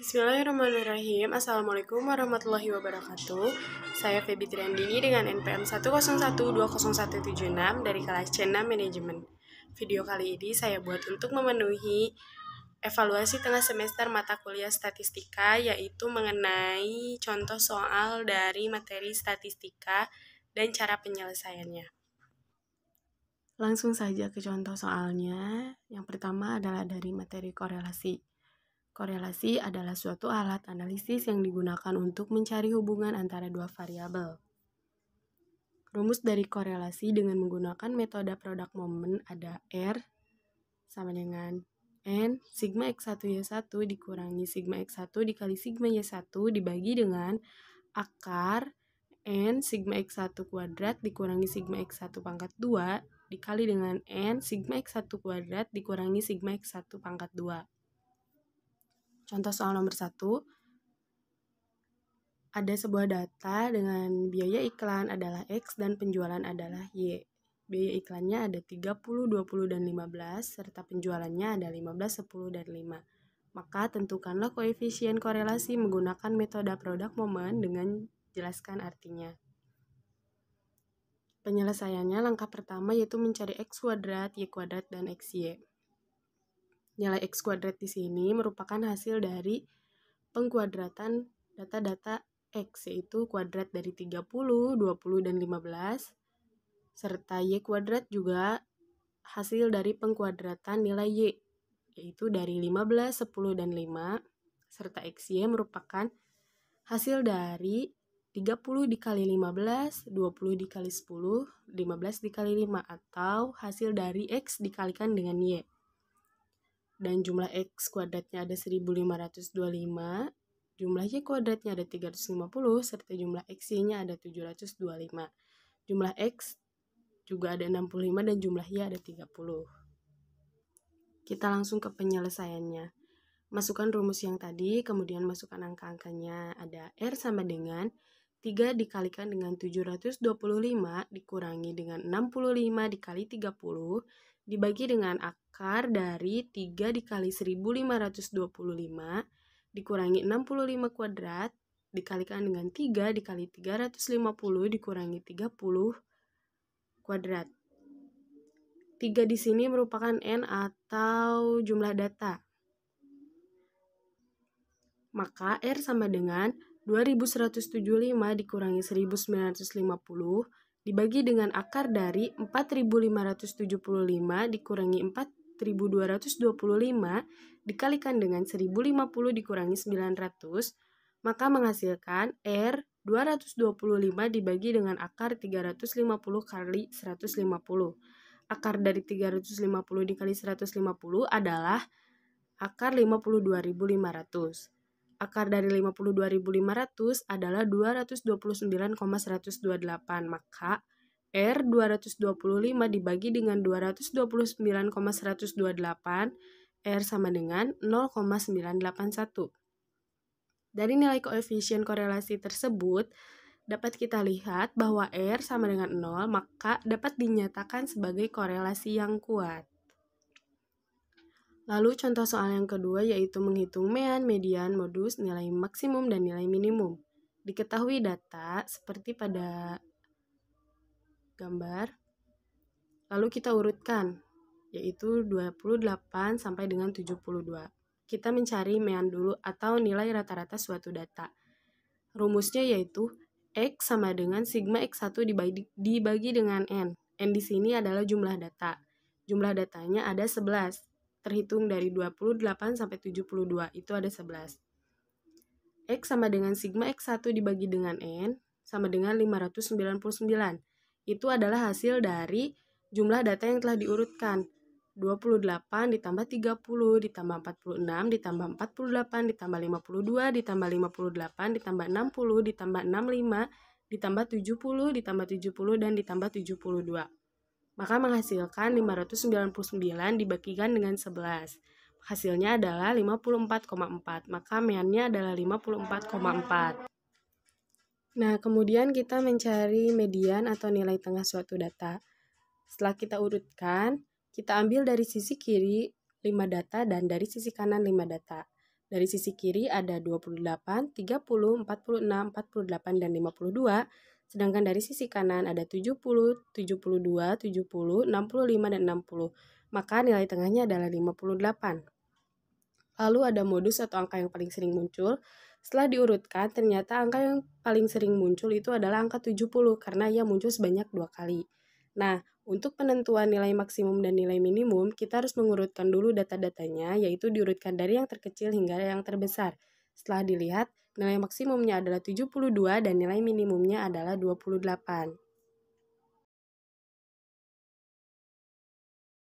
Bismillahirrahmanirrahim. Assalamualaikum warahmatullahi wabarakatuh. Saya Feby Triandini dengan NPM 1012016 dari kelas C6 Manajemen. Video kali ini saya buat untuk memenuhi evaluasi tengah semester mata kuliah statistika, yaitu mengenai contoh soal dari materi statistika dan cara penyelesaiannya. Langsung saja ke contoh soalnya. Yang pertama adalah dari materi korelasi. Korelasi adalah suatu alat analisis yang digunakan untuk mencari hubungan antara dua variabel. Rumus dari korelasi dengan menggunakan metode produk momen ada R sama dengan N sigma X1 Y1 dikurangi sigma X1 dikali sigma Y1 dibagi dengan akar N sigma X1 kuadrat dikurangi sigma X1 pangkat 2 dikali dengan N sigma X1 kuadrat dikurangi sigma X1 pangkat 2. Contoh soal nomor 1, ada sebuah data dengan biaya iklan adalah X dan penjualan adalah Y. Biaya iklannya ada 30, 20, dan 15, serta penjualannya ada 15, 10, dan 5. Maka tentukanlah koefisien korelasi menggunakan metode produk momen dengan jelaskan artinya. Penyelesaiannya langkah pertama yaitu mencari X kuadrat, Y kuadrat, dan XY. Nilai X kuadrat di sini merupakan hasil dari pengkuadratan data-data X, yaitu kuadrat dari 30, 20, dan 15, serta Y kuadrat juga hasil dari pengkuadratan nilai Y, yaitu dari 15, 10, dan 5, serta XY merupakan hasil dari 30 dikali 15, 20 dikali 10, 15 dikali 5, atau hasil dari X dikalikan dengan Y. Dan jumlah X kuadratnya ada 1525, jumlah Y kuadratnya ada 350, serta jumlah XY-nya ada 725. Jumlah X juga ada 65 dan jumlah Y ada 30. Kita langsung ke penyelesaiannya. Masukkan rumus yang tadi, kemudian masukkan angka-angkanya. Ada R sama dengan 3 dikalikan dengan 725 dikurangi dengan 65 dikali 30 dibagi dengan akar dari 3 dikali 1525 dikurangi 65 kuadrat dikalikan dengan 3 dikali 350 dikurangi 30 kuadrat. 3 di sini merupakan N atau jumlah data. Maka R sama dengan 2175 dikurangi 1950 dibagi dengan akar dari 4575 dikurangi 4225 dikalikan dengan 1050 dikurangi 900, maka menghasilkan R 225 dibagi dengan akar 350 kali 150. Akar dari 350 dikali 150 adalah akar 52.500. Akar dari 52.500 adalah 229,128, maka R 225 dibagi dengan 229,128, R sama dengan 0,981. Dari nilai koefisien korelasi tersebut, dapat kita lihat bahwa R sama dengan 0, maka dapat dinyatakan sebagai korelasi yang kuat. Lalu contoh soal yang kedua yaitu menghitung mean, median, modus, nilai maksimum, dan nilai minimum. Diketahui data seperti pada gambar. Lalu kita urutkan, yaitu 28 sampai dengan 72. Kita mencari mean dulu atau nilai rata-rata suatu data. Rumusnya yaitu X sama dengan sigma X1 dibagi dengan N. N di sini adalah jumlah data. Jumlah datanya ada 11. Terhitung dari 28 sampai 72, itu ada 11. X sama dengan sigma X1 dibagi dengan N sama dengan 599. Itu adalah hasil dari jumlah data yang telah diurutkan. 28 ditambah 30 ditambah 46 ditambah 48 ditambah 52 ditambah 58 ditambah 60 ditambah 65 ditambah 70 ditambah 70 dan ditambah 72. Maka menghasilkan 599 dibagikan dengan 11. Hasilnya adalah 54,4. Maka meannya adalah 54,4. Nah, kemudian kita mencari median atau nilai tengah suatu data. Setelah kita urutkan, kita ambil dari sisi kiri 5 data dan dari sisi kanan 5 data. Dari sisi kiri ada 28, 30, 46, 48, dan 52. Sedangkan dari sisi kanan ada 70, 72, 70, 65, dan 60. Maka nilai tengahnya adalah 58. Lalu ada modus atau angka yang paling sering muncul. Setelah diurutkan, ternyata angka yang paling sering muncul itu adalah angka 70 karena ia muncul sebanyak 2 kali. Nah, untuk penentuan nilai maksimum dan nilai minimum, kita harus mengurutkan dulu data-datanya, yaitu diurutkan dari yang terkecil hingga yang terbesar. Setelah dilihat, nilai maksimumnya adalah 72 dan nilai minimumnya adalah 28.